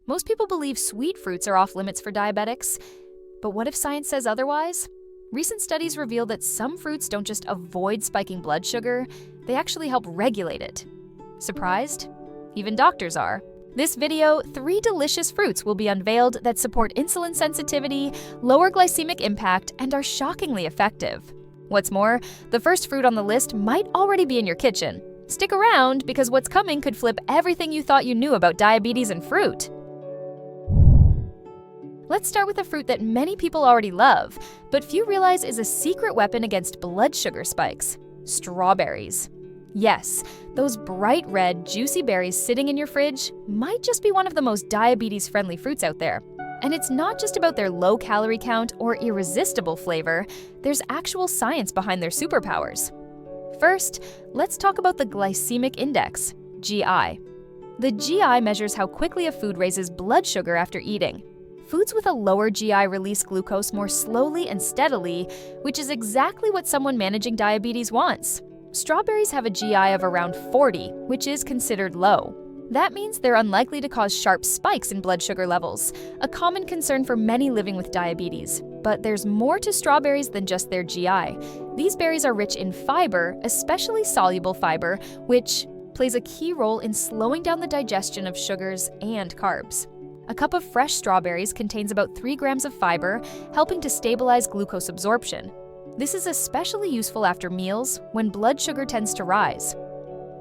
Most people believe sweet fruits are off limits for diabetics, but what if science says otherwise? Recent studies reveal that some fruits don't just avoid spiking blood sugar, they actually help regulate it. Surprised? Even doctors are. This video, 3 delicious fruits will be unveiled that support insulin sensitivity, lower glycemic impact, and are shockingly effective. What's more, the first fruit on the list might already be in your kitchen. Stick around, because what's coming could flip everything you thought you knew about diabetes and fruit. Let's start with a fruit that many people already love, but few realize is a secret weapon against blood sugar spikes: strawberries. Yes, those bright red, juicy berries sitting in your fridge might just be one of the most diabetes-friendly fruits out there. And it's not just about their low calorie count or irresistible flavor, there's actual science behind their superpowers. First, let's talk about the glycemic index, GI. The GI measures how quickly a food raises blood sugar after eating. Foods with a lower GI release glucose more slowly and steadily, which is exactly what someone managing diabetes wants. Strawberries have a GI of around 40, which is considered low. That means they're unlikely to cause sharp spikes in blood sugar levels, a common concern for many living with diabetes. But there's more to strawberries than just their GI. These berries are rich in fiber, especially soluble fiber, which plays a key role in slowing down the digestion of sugars and carbs. A cup of fresh strawberries contains about 3 grams of fiber, helping to stabilize glucose absorption. This is especially useful after meals, when blood sugar tends to rise.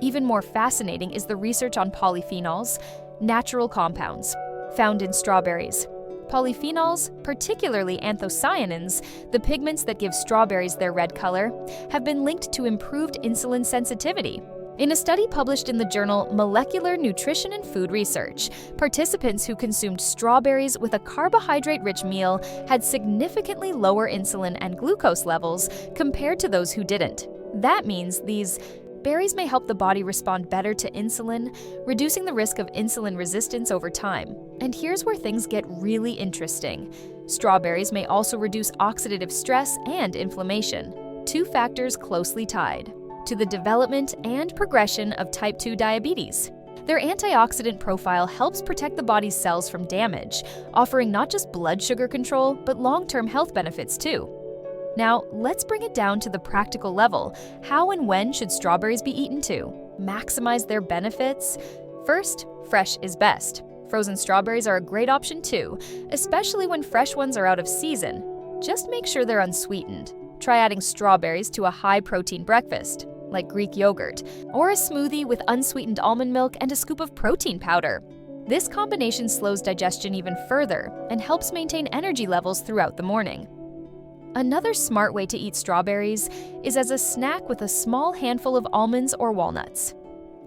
Even more fascinating is the research on polyphenols, natural compounds, found in strawberries. Polyphenols, particularly anthocyanins, the pigments that give strawberries their red color, have been linked to improved insulin sensitivity. In a study published in the journal Molecular Nutrition and Food Research, participants who consumed strawberries with a carbohydrate-rich meal had significantly lower insulin and glucose levels compared to those who didn't. That means these berries may help the body respond better to insulin, reducing the risk of insulin resistance over time. And here's where things get really interesting. Strawberries may also reduce oxidative stress and inflammation, 2 factors closely tied to the development and progression of type 2 diabetes. Their antioxidant profile helps protect the body's cells from damage, offering not just blood sugar control, but long-term health benefits too. Now, let's bring it down to the practical level. How and when should strawberries be eaten to maximize their benefits? First, fresh is best. Frozen strawberries are a great option too, especially when fresh ones are out of season. Just make sure they're unsweetened. Try adding strawberries to a high-protein breakfast, like Greek yogurt, or a smoothie with unsweetened almond milk and a scoop of protein powder. This combination slows digestion even further and helps maintain energy levels throughout the morning. Another smart way to eat strawberries is as a snack with a small handful of almonds or walnuts.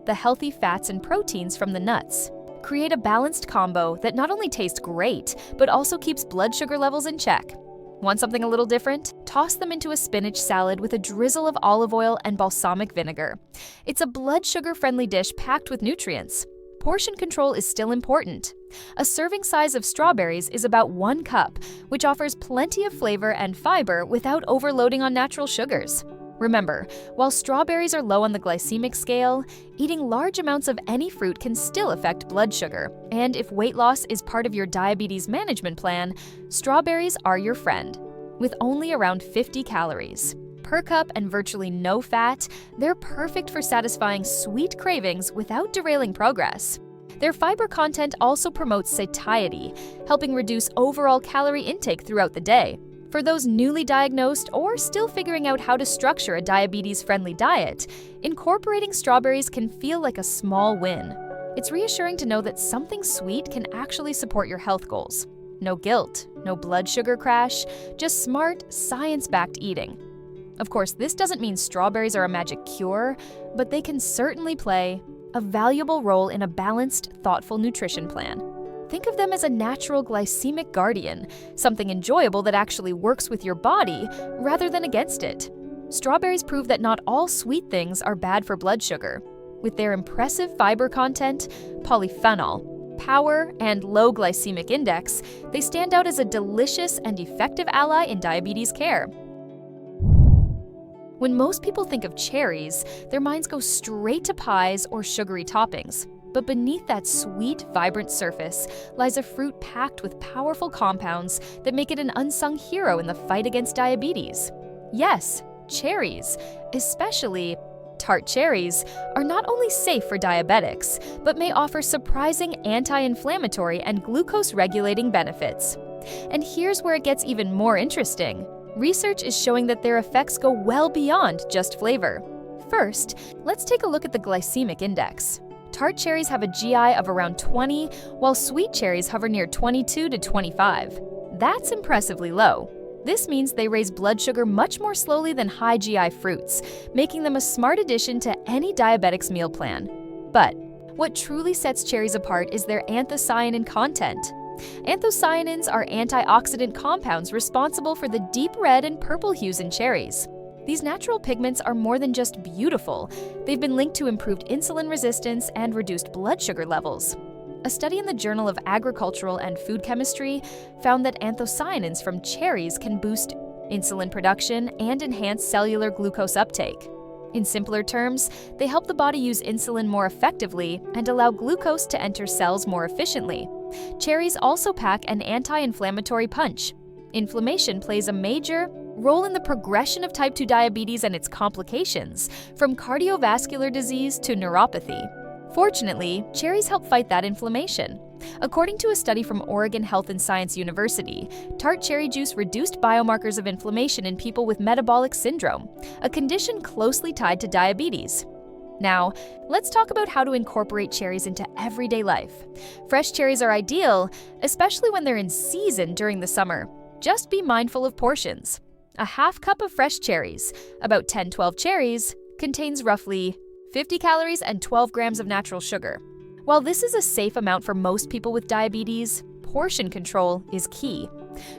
The healthy fats and proteins from the nuts create a balanced combo that not only tastes great, but also keeps blood sugar levels in check. Want something a little different? Toss them into a spinach salad with a drizzle of olive oil and balsamic vinegar. It's a blood sugar-friendly dish packed with nutrients. Portion control is still important. A serving size of strawberries is about 1 cup, which offers plenty of flavor and fiber without overloading on natural sugars. Remember, while strawberries are low on the glycemic scale, eating large amounts of any fruit can still affect blood sugar. And if weight loss is part of your diabetes management plan, strawberries are your friend. With only around 50 calories per cup and virtually no fat, they're perfect for satisfying sweet cravings without derailing progress. Their fiber content also promotes satiety, helping reduce overall calorie intake throughout the day. For those newly diagnosed or still figuring out how to structure a diabetes-friendly diet, incorporating strawberries can feel like a small win. It's reassuring to know that something sweet can actually support your health goals. No guilt, no blood sugar crash, just smart, science-backed eating. Of course, this doesn't mean strawberries are a magic cure, but they can certainly play a valuable role in a balanced, thoughtful nutrition plan. Think of them as a natural glycemic guardian, something enjoyable that actually works with your body rather than against it. Strawberries prove that not all sweet things are bad for blood sugar. With their impressive fiber content, polyphenol, power, and low glycemic index, they stand out as a delicious and effective ally in diabetes care. When most people think of cherries, their minds go straight to pies or sugary toppings. But beneath that sweet, vibrant surface lies a fruit packed with powerful compounds that make it an unsung hero in the fight against diabetes. Yes, cherries, especially tart cherries, are not only safe for diabetics, but may offer surprising anti-inflammatory and glucose-regulating benefits. And here's where it gets even more interesting. Research is showing that their effects go well beyond just flavor. First, let's take a look at the glycemic index. Tart cherries have a GI of around 20, while sweet cherries hover near 22 to 25. That's impressively low. This means they raise blood sugar much more slowly than high GI fruits, making them a smart addition to any diabetic's meal plan. But what truly sets cherries apart is their anthocyanin content. Anthocyanins are antioxidant compounds responsible for the deep red and purple hues in cherries. These natural pigments are more than just beautiful. They've been linked to improved insulin resistance and reduced blood sugar levels. A study in the Journal of Agricultural and Food Chemistry found that anthocyanins from cherries can boost insulin production and enhance cellular glucose uptake. In simpler terms, they help the body use insulin more effectively and allow glucose to enter cells more efficiently. Cherries also pack an anti-inflammatory punch. Inflammation plays a major role in the progression of type 2 diabetes and its complications, from cardiovascular disease to neuropathy. Fortunately, cherries help fight that inflammation. According to a study from Oregon Health and Science University, tart cherry juice reduced biomarkers of inflammation in people with metabolic syndrome, a condition closely tied to diabetes. Now, let's talk about how to incorporate cherries into everyday life. Fresh cherries are ideal, especially when they're in season during the summer. Just be mindful of portions. A half cup of fresh cherries, about 10-12 cherries, contains roughly 50 calories and 12 grams of natural sugar. While this is a safe amount for most people with diabetes, portion control is key.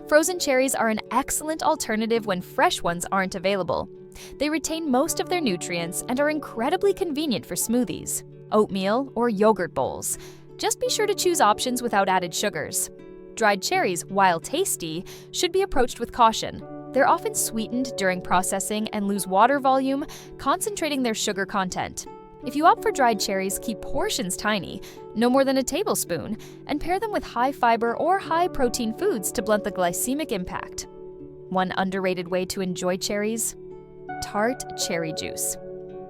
Frozen cherries are an excellent alternative when fresh ones aren't available. They retain most of their nutrients and are incredibly convenient for smoothies, oatmeal, or yogurt bowls. Just be sure to choose options without added sugars. Dried cherries, while tasty, should be approached with caution. They're often sweetened during processing and lose water volume, concentrating their sugar content. If you opt for dried cherries, keep portions tiny, no more than a tablespoon, and pair them with high-fiber or high-protein foods to blunt the glycemic impact. One underrated way to enjoy cherries? Tart cherry juice.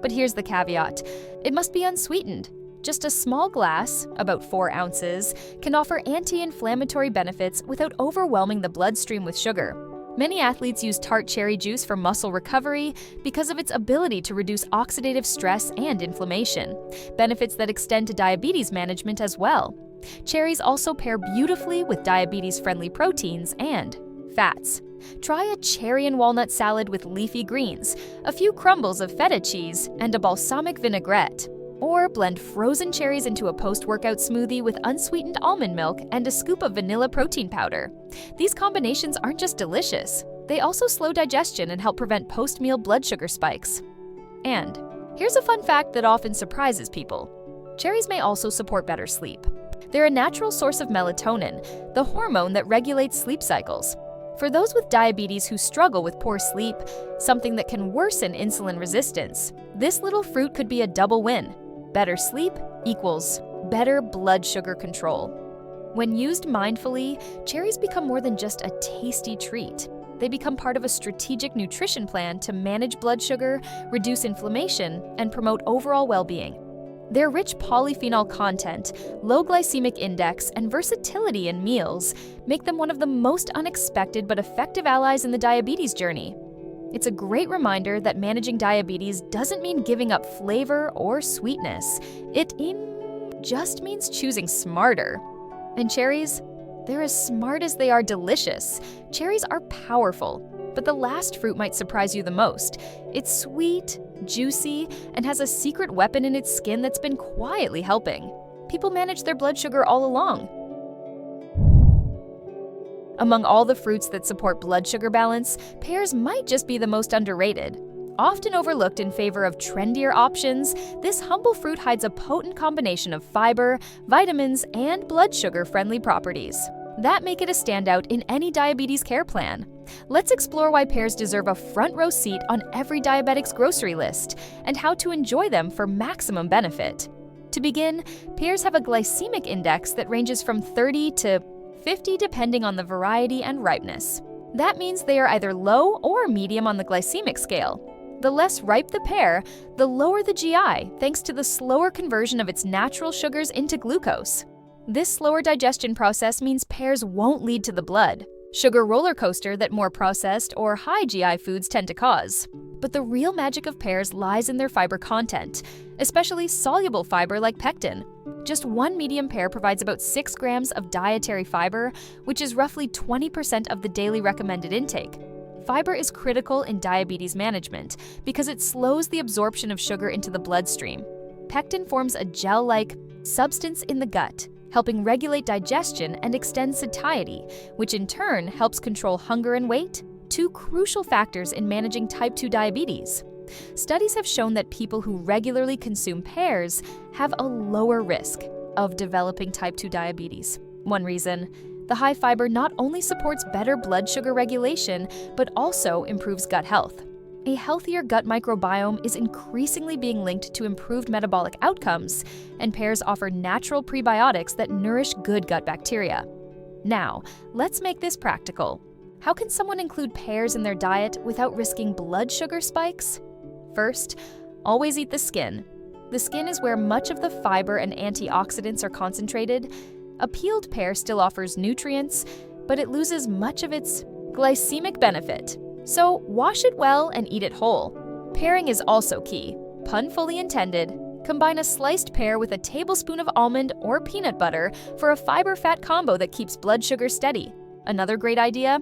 But here's the caveat. It must be unsweetened. Just a small glass, about 4 ounces, can offer anti-inflammatory benefits without overwhelming the bloodstream with sugar. Many athletes use tart cherry juice for muscle recovery because of its ability to reduce oxidative stress and inflammation, benefits that extend to diabetes management as well. Cherries also pair beautifully with diabetes-friendly proteins and fats. Try a cherry and walnut salad with leafy greens, a few crumbles of feta cheese, and a balsamic vinaigrette. Or blend frozen cherries into a post-workout smoothie with unsweetened almond milk and a scoop of vanilla protein powder. These combinations aren't just delicious, they also slow digestion and help prevent post-meal blood sugar spikes. And here's a fun fact that often surprises people. Cherries may also support better sleep. They're a natural source of melatonin, the hormone that regulates sleep cycles. For those with diabetes who struggle with poor sleep, something that can worsen insulin resistance, this little fruit could be a double win. Better sleep equals better blood sugar control. When used mindfully, cherries become more than just a tasty treat. They become part of a strategic nutrition plan to manage blood sugar, reduce inflammation, and promote overall well-being. Their rich polyphenol content, low glycemic index, and versatility in meals make them one of the most unexpected but effective allies in the diabetes journey. It's a great reminder that managing diabetes doesn't mean giving up flavor or sweetness. It just means choosing smarter. And cherries? They're as smart as they are delicious. Cherries are powerful, but the last fruit might surprise you the most. It's sweet, juicy, and has a secret weapon in its skin that's been quietly helping. People manage their blood sugar all along. Among all the fruits that support blood sugar balance, pears might just be the most underrated. Often overlooked in favor of trendier options, this humble fruit hides a potent combination of fiber, vitamins, and blood sugar-friendly properties that make it a standout in any diabetes care plan. Let's explore why pears deserve a front-row seat on every diabetic's grocery list and how to enjoy them for maximum benefit. To begin, pears have a glycemic index that ranges from 30 to 50 depending on the variety and ripeness. That means they are either low or medium on the glycemic scale. The less ripe the pear, the lower the GI, thanks to the slower conversion of its natural sugars into glucose. This slower digestion process means pears won't lead to the blood sugar roller coaster that more processed or high GI foods tend to cause. But the real magic of pears lies in their fiber content, especially soluble fiber like pectin. Just one medium pear provides about 6 grams of dietary fiber, which is roughly 20% of the daily recommended intake. Fiber is critical in diabetes management because it slows the absorption of sugar into the bloodstream. Pectin forms a gel-like substance in the gut, helping regulate digestion and extend satiety, which in turn helps control hunger and weight, two crucial factors in managing type 2 diabetes. Studies have shown that people who regularly consume pears have a lower risk of developing type 2 diabetes. One reason: the high fiber not only supports better blood sugar regulation, but also improves gut health. A healthier gut microbiome is increasingly being linked to improved metabolic outcomes, and pears offer natural prebiotics that nourish good gut bacteria. Now, let's make this practical. How can someone include pears in their diet without risking blood sugar spikes? First, always eat the skin. The skin is where much of the fiber and antioxidants are concentrated. A peeled pear still offers nutrients, but it loses much of its glycemic benefit. So wash it well and eat it whole. Pairing is also key. Pun fully intended. Combine a sliced pear with a tablespoon of almond or peanut butter for a fiber-fat combo that keeps blood sugar steady. Another great idea?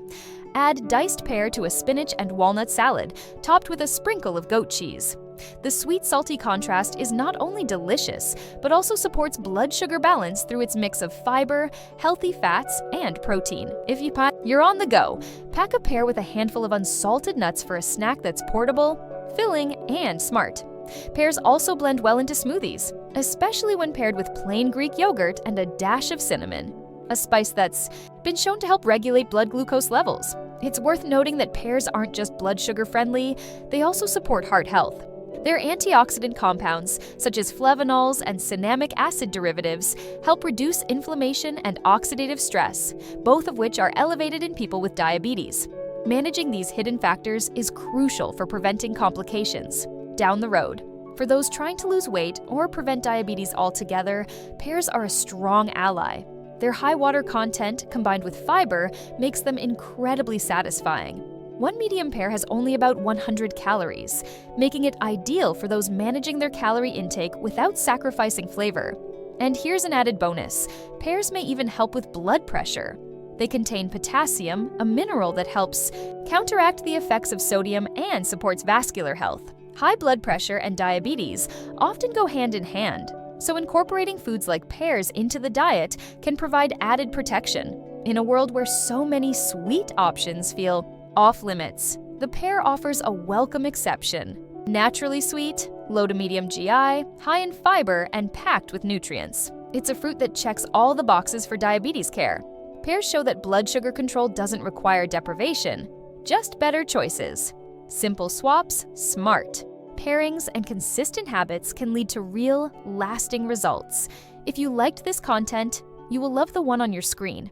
Add diced pear to a spinach and walnut salad, topped with a sprinkle of goat cheese. The sweet-salty contrast is not only delicious, but also supports blood sugar balance through its mix of fiber, healthy fats, and protein. If you're on the go, pack a pear with a handful of unsalted nuts for a snack that's portable, filling, and smart. Pears also blend well into smoothies, especially when paired with plain Greek yogurt and a dash of cinnamon, a spice that's been shown to help regulate blood glucose levels. It's worth noting that pears aren't just blood sugar friendly, they also support heart health. Their antioxidant compounds, such as flavonols and cinnamic acid derivatives, help reduce inflammation and oxidative stress, both of which are elevated in people with diabetes. Managing these hidden factors is crucial for preventing complications down the road. For those trying to lose weight or prevent diabetes altogether, pears are a strong ally. Their high water content, combined with fiber, makes them incredibly satisfying. One medium pear has only about 100 calories, making it ideal for those managing their calorie intake without sacrificing flavor. And here's an added bonus: pears may even help with blood pressure. They contain potassium, a mineral that helps counteract the effects of sodium and supports vascular health. High blood pressure and diabetes often go hand in hand, so incorporating foods like pears into the diet can provide added protection. In a world where so many sweet options feel off limits, the pear offers a welcome exception. Naturally sweet, low to medium GI, high in fiber, and packed with nutrients. It's a fruit that checks all the boxes for diabetes care. Pears show that blood sugar control doesn't require deprivation, just better choices. Simple swaps, smart. Pairings and consistent habits can lead to real, lasting results. If you liked this content, you will love the one on your screen.